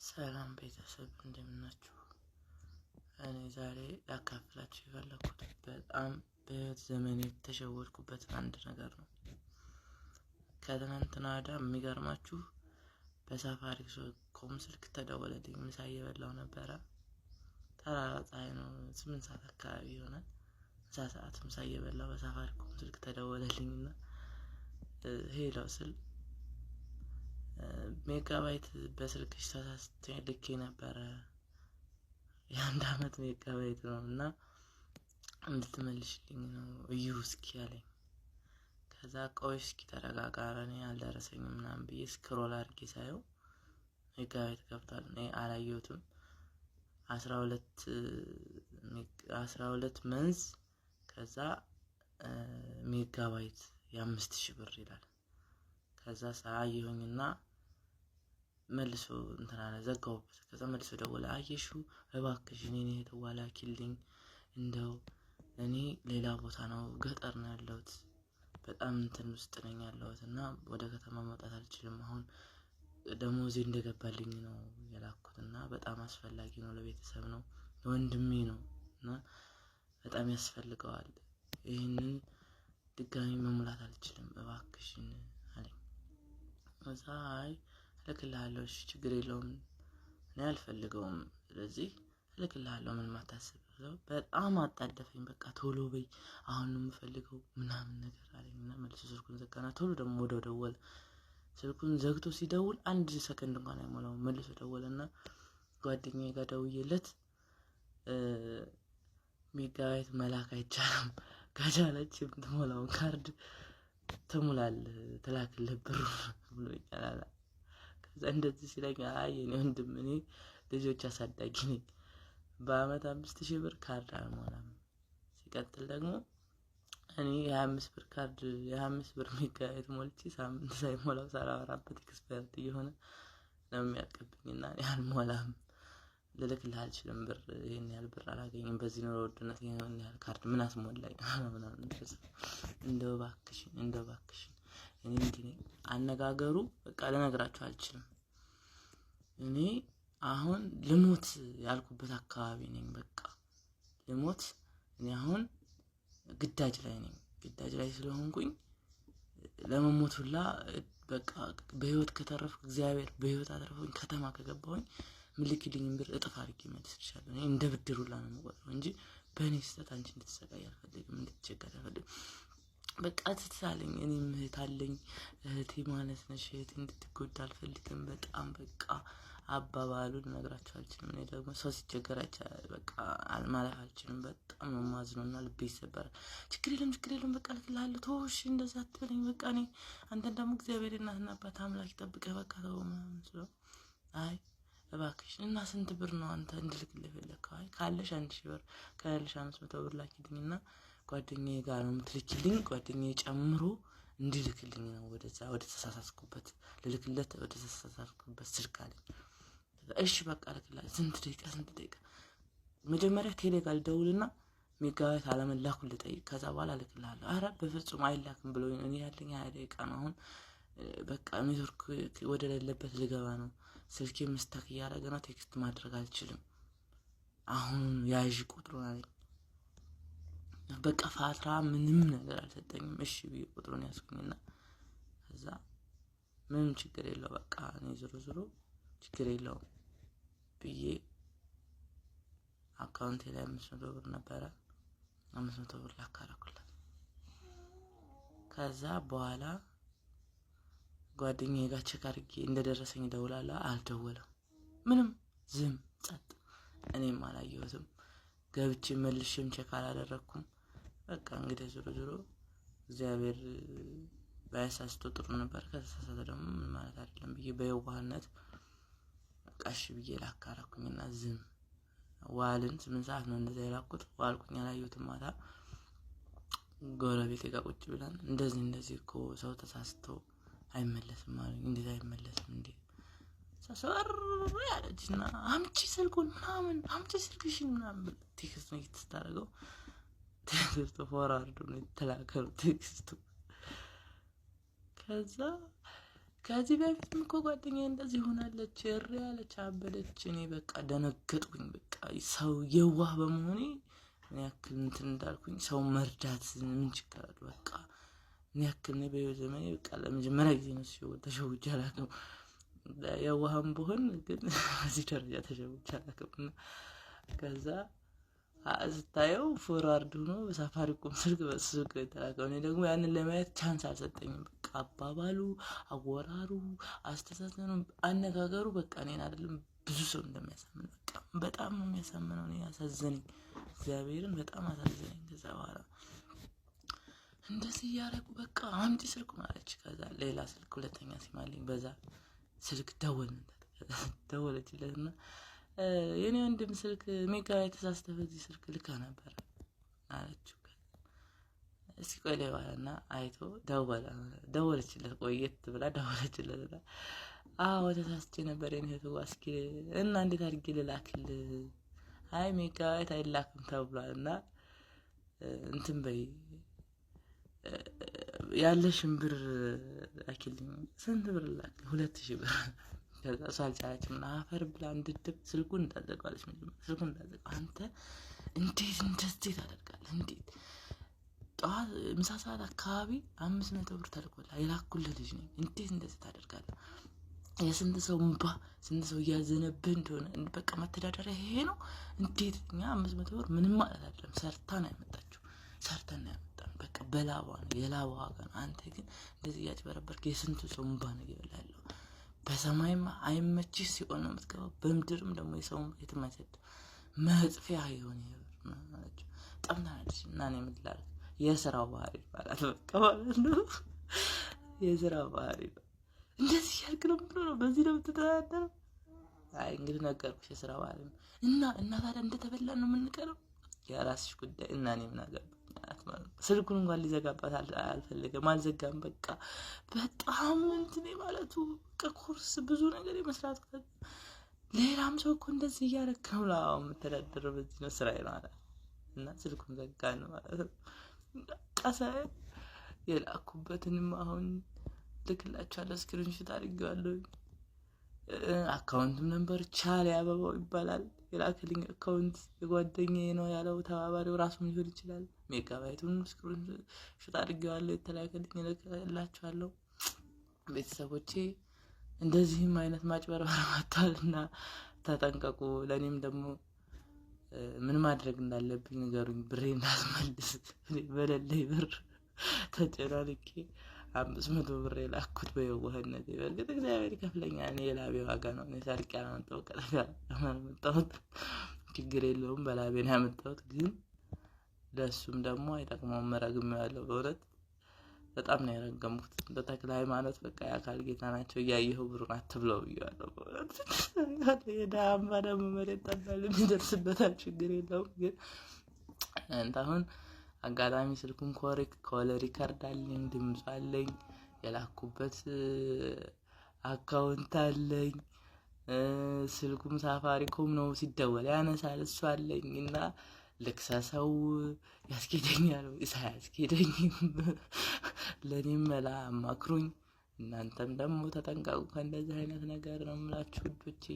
ሰላም ቤተሰብ እንደምናችሁ። እኔ ዛሬ ላካፍላችሁ የፈለኩት በጣም በህይወት ዘመኔ የተሸወድኩበት አንድ ነገር ነው። ከትናንትና ወዲያ የሚገርማችሁ በሳፋሪኮም ስልክ ተደወለልኝ። ምሳ እየበላሁ ነበረ። ተራራ ፀሐይ ነው፣ 8 ሰዓት አካባቢ ይሆናል። ምሳ ሰዓት ምሳ እየበላሁ በሳፋሪኮም ስልክ ተደወለልኝና ሄሎ ስል ሜጋባይት በስልክሽ ተሳስቼ ልኬ ነበረ፣ የ1 አመት ሜጋባይት ነው እና እንድትመልሽልኝ ነው እዩ እስኪ አለኝ። ከዛ ቆይ እስኪ ተረጋጋ፣ እኔ አልደረሰኝም ምናምን ብዬ ስክሮል አድርጌ ሳየው ሜጋባይት ገብቷል። እኔ አላየሁትም። 12 መንዝ ከዛ ሜጋባይት የ5000 ብር ይላል። ከዛ ሳየሁኝና መልሶ እንትና ዘጋውበት። ከዛ መልሶ ደወለ። አየሹ እባክሽ እኔ ተዋላኪልኝ፣ እንደው እኔ ሌላ ቦታ ነው ገጠር ነው ያለሁት፣ በጣም እንትን ውስጥ ነኝ ያለሁት እና ወደ ከተማ መውጣት አልችልም። አሁን ደሞዜ እንደገባልኝ ነው የላኩትና በጣም አስፈላጊ ነው፣ ለቤተሰብ ነው፣ ወንድሜ ነው እና በጣም ያስፈልገዋል። ይሄንን ድጋሚ መሙላት አልችልም እባክሽን አለኝ። ከዛ አይ እልክልሃለሁ፣ እሺ ችግር የለውም፣ እኔ አልፈልገውም፣ ስለዚህ እልክልሃለሁ፣ ምን ማታስብ። በጣም አጣደፈኝ። በቃ ቶሎ በይ አሁን ነው የምፈልገው ምናምን ነገር አለኝና መልሶ ስልኩን ዘጋና ቶሎ ደግሞ ወደው ደወለ። ስልኩን ዘግቶ ሲደውል 1 ሰከንድ እንኳን አይሞላውም። መልሶ ደወለና ጓደኛዬ ጋር ደውዬለት ሜጋባይት መላክ አይቻልም፣ ከቻለች የምትሞላውን ካርድ ትሙላለህ ትላክልህ ብሩ ብሎኛል። ከዛ እንደዚህ ሲለኝ አይ እኔ ወንድም እኔ ልጆች አሳዳጊ ነኝ፣ በአመት 5000 ብር ካርድ አልሞላም። ሲቀጥል ደግሞ እኔ የ25 ብር ካርድ የ25 ብር ሜጋባይት ሞልቼ ሳምንት ሳይሞላው ሳላወራበት ኤክስፓየርድ እየሆነ ነው የሚያልቅብኝና እኔ አልሞላም፣ ልልክልህ አልችልም፣ ብር ይሄን ያህል ብር አላገኝም፣ በዚህ ኑሮ ውድነት ይሄን ያህል ካርድ ምን አስሞላኝ ምናምን። እንደው እባክሽን እኔ እንዲህ አነጋገሩ በቃ ልነግራችሁ አልችልም። እኔ አሁን ልሞት ያልኩበት አካባቢ ነኝ። በቃ ልሞት፣ እኔ አሁን ግዳጅ ላይ ነኝ። ግዳጅ ላይ ስለሆንኩኝ ለመሞት ሁላ በቃ በህይወት ከተረፍኩ እግዚአብሔር በህይወት አተረፈኝ፣ ከተማ ከገባሁኝ ምልክልኝ ብር እጥፍ አድርጌ መልስልሻለሁ። እኔ እንደ ብድር ሁላ ነው የምቆጥረው እንጂ በእኔ ስህተት አንቺ እንድትሰቃይ አልፈልግም፣ እንድትቸገር አልፈልግም። በቃ ትታለኝ። እኔም እህት አለኝ፣ እህቴ ማለት ነሽ፣ እህቴ እንድትጎዳ አልፈልግም። በጣም በቃ አባባሉን ነግራችሁ አልችልም። እኔ ደግሞ ሰው ሲቸገር በቃ ማለት አልችልም። በጣም ነው ማዝነውና ልቤ ይሰበራል። ችግር የለም በቃ ልክልሃለሁ፣ ተውሽ እንደዛ አትበለኝ። በቃ እኔ አንተን ደግሞ እግዚአብሔር እናትና አባት አምላክ ይጠብቅህ፣ በቃ ተው ምናምን ስለው አይ እባክሽ እና ስንት ብር ነው አንተ እንድልክልህ የፈለከው? አይ ካለሽ 1000 ብር ካለሽ 500 ብር ላኪልኝና ጓደኛዬ ጋር ነው የምትልኪልኝ፣ ጓደኛዬ ጨምሮ እንዲልክልኝ ነው ወደ ተሳሳስኩበት ልልክለት ወደ ተሳሳስኩበት ስልክ አለኝ። እሺ በቃ ልክልህ። ስንት ደቂቃ መጀመሪያ ቴሌጋል ደውልና ሜጋባይት አለመላኩን ልጠይቅ፣ ከዛ በኋላ ልክልሃለሁ። አረ በፍጹም አይላክም ብሎ እኔ ያለኝ 20 ደቂቃ ነው። አሁን በቃ ኔትወርክ ወደ ሌለበት ልገባ ነው፣ ስልኬ ምስታክ እያደረገ ነው፣ ቴክስት ማድረግ አልችልም፣ አሁን ያዥ ቁጥሩን አለኝ። በቃ ፋትራ ምንም ነገር አልሰጠኝም። እሺ ብዬ ቁጥሩን ያስኩኝና ከዛ ምንም ችግር የለው በቃ እኔ ዝሮ ችግር የለው ብዬ አካውንቴ ላይ 500 ብር ነበረ፣ 500 ብር ላካረኩለት። ከዛ በኋላ ጓደኛዬ ጋር ቼክ አድርጌ እንደደረሰኝ እደውላለሁ፣ አልደወለም፣ ምንም ዝም ጸጥ። እኔም አላየሁትም፣ ገብቼ መልሼም ቼክ አላደረኩም። በቃ እንግዲህ ዝሮ እግዚአብሔር ባያሳስቶ ጥሩ ነበር፣ ከተሳሳተ ደግሞ ምን ማለት አይደለም ብዬ በየዋህነት በቃ እሺ ብዬ ላካረኩኝና ዝም ዋልን። 8 ሰዓት ነው እንደዛ የላኩት። ዋልኩኝ፣ አላየሁትም። ማታ ጎረቤቴ ጋር ቁጭ ብለን እንደዚህ እኮ ሰው ተሳስቶ አይመለስም አሉኝ። እንዴት አይመለስም እንዴ? ሰሰር ያለችና አምጪ ስልኩን ምናምን አምጪ ስልክሽን ምናምን ቴክስት ነው የተስታረገው። ቴክስቱ ፎርዋርድ ነው የተላከው ቴክስቱ። ከዛ ከዚህ በፊትም እኮ ጓደኛዬ እንደዚህ ሆናለች፣ እሪ ያለች አበደች። እኔ በቃ ደነገጥኩኝ። በቃ ሰው የዋህ በመሆኔ ምን ያክል እንትን እንዳልኩኝ ሰው መርዳት ምን ችግር አለ? በቃ ምን ያክል ነው በህይወት ዘመኔ በቃ ለመጀመሪያ ጊዜ ነው ተሸውጄ አላውቅም። የዋህም ብሆን ግን እዚህ ደረጃ ተሸውጄ አላውቅም። ከዛ ስታየው ፎርዋርድ ሆኖ በሳፋሪኮም ስልክ በስልክ የተላከው። እኔ ደግሞ ያንን ለማየት ቻንስ አልሰጠኝም። በቃ አባባሉ፣ አወራሩ፣ አስተሳሰኑ፣ አነጋገሩ በቃ እኔን አይደለም ብዙ ሰው እንደሚያሳምን በቃ በጣም ነው የሚያሳምነው። እኔ ያሳዘነኝ እግዚአብሔርን በጣም አሳዘነኝ። ከዛ በኋላ እንደዚህ እያደረጉ በቃ አምጪ ስልክ ማለች። ከዛ ሌላ ስልክ ሁለተኛ ሲማልኝ በዛ ስልክ ደወለችለትና የኔ ወንድም ስልክ ሜጋ የተሳስተፈ በዚህ ስልክ ልካ ነበር አለችው። እስኪ ቆይ ለባልና አይቶ ደወለችለት። ቆየት ብላ ደወለችለት። አዎ ተሳስቼ ነበር የኔ እህት እስኪ እና እንዴት አድርጌ ልላክል? አይ ሜጋ አይላክም ተብሏልና እንትን በይ ያለሽን ብር ላኪልኝ። ስንት ብር ላክ? 2000 ብር። ከዛ እሷ አልቻለችም እና አፈር ብላ እንድድብ ስልኩን እንዳዘጋለች። ስልኩን እንዳዘጋ አንተ እንዴት እንደዚህ ታደርጋለህ? እንዴት ጠዋት ምሳ ሰዓት አካባቢ 500 ብር ተልኮላ የላኩልህ ልጅ ነኝ። እንዴት እንደዚህ ታደርጋለህ? የስንት ሰው እንባ ስንት ሰው እያዘነብህ እንደሆነ በቃ መተዳደሪያ ይሄ ነው። እንዴት እኛ 500 ብር ምንም ማለት አይደለም። ሰርታ ነው ያመጣችው። ሰርተን ነው ያመጣን። በቃ በላቧ ነው የላቧ ዋጋ ነው። አንተ ግን እንደዚህ እያጭበረበርክ የስንት ሰው እንባ ነው እየበላህ። በሰማይማ አይመችሽ ሲሆን ነው የምትገባው። በምድርም ደግሞ የሰው የትም አይሰድም። መጥፊያ የሆነ ማለት ጠምናለች እና እኔ የምትላል የስራው ባህሪ ማለት በቃ ማለት ነው። የስራው ባህሪ ነው። እንደዚህ ያልክ ነው የምትኖረው፣ በዚህ ነው የምትተዳደረው። አይ እንግዲህ ነገርኩሽ፣ የስራ ባህሪ ነው። እና ታዲያ እንደተበላ ነው የምንቀረው። የራስሽ ጉዳይ እና እኔ ምን አገባኝ ማለት ነው። ስልኩን እንኳን ሊዘጋባት አልፈለገም፣ አልዘጋም። በቃ በጣም እንትን ማለቱ ከኮርስ ብዙ ነገር የመስራት ሌላም ሰው እኮ እንደዚህ እያደረክ ነው ላው የምተዳደረው በዚህ ነው ስራዬ ነው አለ እና ስልኩን ዘጋ ነው ማለት ነው። ቀሳ የላኩበትንም አሁን ልክላችኋለሁ፣ ስክሪንሾት አድርጌዋለሁ። አካውንትም ነበር ቻል አበባው ይባላል የላክልኝ አካውንት የጓደኛዬ ነው ያለው ተባባሪው ራሱን ሊሆን ይችላል። ሜጋባይቱን ስክሪንሾት አድርጌዋለሁ፣ የተላከልኝ ልክላችኋለሁ። ቤተሰቦቼ እንደዚህም አይነት ማጭበርበር መጥቷልና ተጠንቀቁ። ለኔም ደግሞ ምን ማድረግ እንዳለብኝ ንገሩኝ፣ ብሬ እንዳስመልስ። በሌለኝ ብር ተጨናንቄ 500 ብር የላኩት በየዋህነት። በእርግጥ እግዚአብሔር ይከፍለኛል። እኔ የላቤ ዋጋ ነው። እኔ ሰርቄ ያመጣው ቀለጋ ያመጣሁት ችግር የለውም፣ በላቤ ነው ያመጣሁት። ግን ለሱም ደግሞ አይጠቅመውም። መረግሜዋለሁ በእውነት በጣም ነው ያረገምኩት። እንደ ተክለ ሃይማኖት በቃ የአካል ጌታ ናቸው እያየኸው ብሩን አትብለው ብዬዋለሁ በእውነት። የዳም ባዳም መሬት ጠባል የሚደርስበታል ችግር የለውም። ግን አሁን አጋጣሚ ስልኩን ኮል ሪከርድ አለኝ፣ ድምጽ አለኝ፣ የላኩበት አካውንት አለኝ። ስልኩም ሳፋሪኮም ነው፣ ሲደወል ያነሳል፣ እሱ አለኝ እና ልክሰሰው ያስኬደኛል ወይ ሳያስኬደኝም ለኔም መላ አማክሩኝ። እናንተም ደግሞ ተጠንቀቁ ከእንደዚህ አይነት ነገር ነው የምላችሁ ውዶቼ።